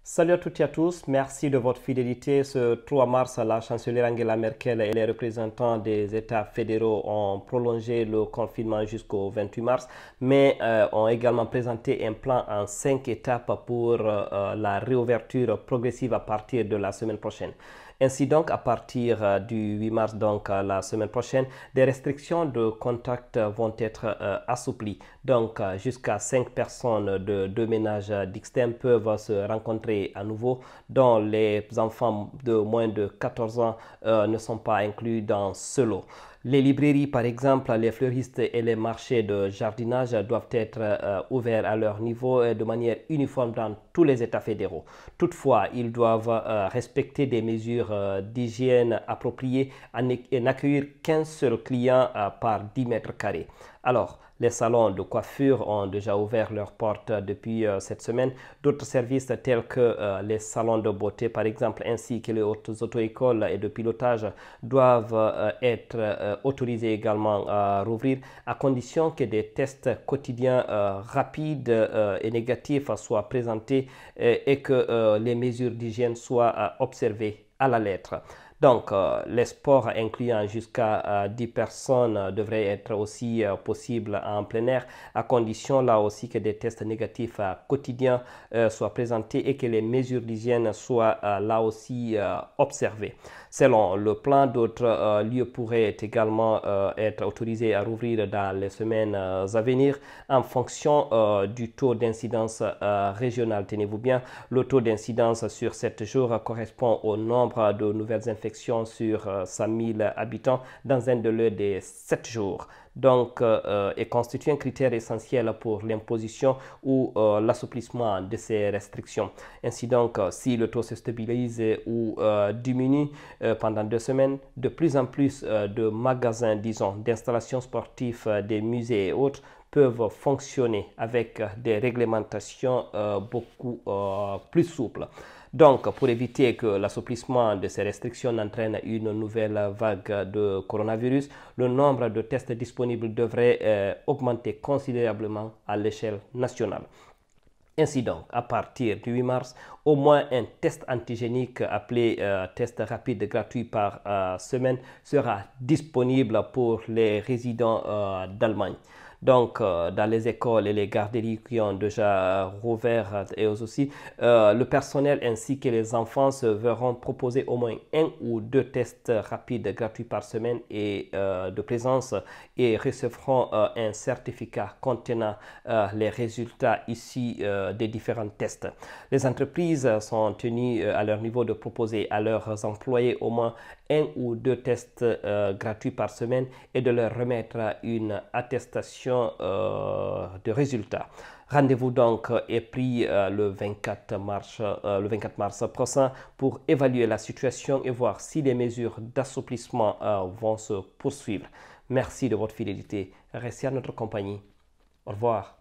Salut à toutes et à tous, merci de votre fidélité. Ce 3 mars, la chancelière Angela Merkel et les représentants des États fédéraux ont prolongé le confinement jusqu'au 28 mars, mais ont également présenté un plan en 5 étapes pour la réouverture progressive à partir de la semaine prochaine. Ainsi donc, à partir du 8 mars, donc la semaine prochaine, des restrictions de contact vont être assouplies. Donc, jusqu'à 5 personnes de deux ménages distincts peuvent se rencontrer à nouveau, dont les enfants de moins de 14 ans ne sont pas inclus dans ce lot. Les librairies, par exemple, les fleuristes et les marchés de jardinage doivent être ouverts à leur niveau et de manière uniforme dans tous les États fédéraux. Toutefois, ils doivent respecter des mesures d'hygiène appropriées et n'accueillir qu'un seul client par 10 mètres carrés. Alors, les salons de coiffure ont déjà ouvert leurs portes depuis cette semaine. D'autres services tels que les salons de beauté, par exemple, ainsi que les auto-écoles et de pilotage doivent être autorisés également à rouvrir à condition que des tests quotidiens rapides et négatifs soient présentés et que les mesures d'hygiène soient observées à la lettre. Donc, les sports incluant jusqu'à 10 personnes devraient être aussi possibles en plein air, à condition là aussi que des tests négatifs quotidiens soient présentés et que les mesures d'hygiène soient là aussi observées. Selon le plan, d'autres lieux pourraient également être autorisés à rouvrir dans les semaines à venir en fonction du taux d'incidence régional. Tenez-vous bien, le taux d'incidence sur 7 jours correspond au nombre de nouvelles infections sur 100 000 habitants dans un délai de 7 jours. Donc, et constitue un critère essentiel pour l'imposition ou l'assouplissement de ces restrictions. Ainsi donc, si le taux se stabilise ou diminue pendant 2 semaines, de plus en plus de magasins, disons, d'installations sportives, des musées et autres peuvent fonctionner avec des réglementations beaucoup plus souples. Donc, pour éviter que l'assouplissement de ces restrictions n'entraîne une nouvelle vague de coronavirus, le nombre de tests disponibles devrait augmenter considérablement à l'échelle nationale. Ainsi donc, à partir du 8 mars, au moins un test antigénique appelé test rapide gratuit par semaine sera disponible pour les résidents d'Allemagne. Donc, dans les écoles et les garderies qui ont déjà rouvert et aussi, le personnel ainsi que les enfants se verront proposer au moins 1 ou 2 tests rapides gratuits par semaine et de présence et recevront un certificat contenant les résultats issus des différents tests. Les entreprises sont tenues à leur niveau de proposer à leurs employés au moins 1 ou 2 tests gratuits par semaine et de leur remettre une attestation de résultats. Rendez-vous donc est pris le 24 mars prochain pour évaluer la situation et voir si les mesures d'assouplissement vont se poursuivre. Merci de votre fidélité. Restez à notre compagnie. Au revoir.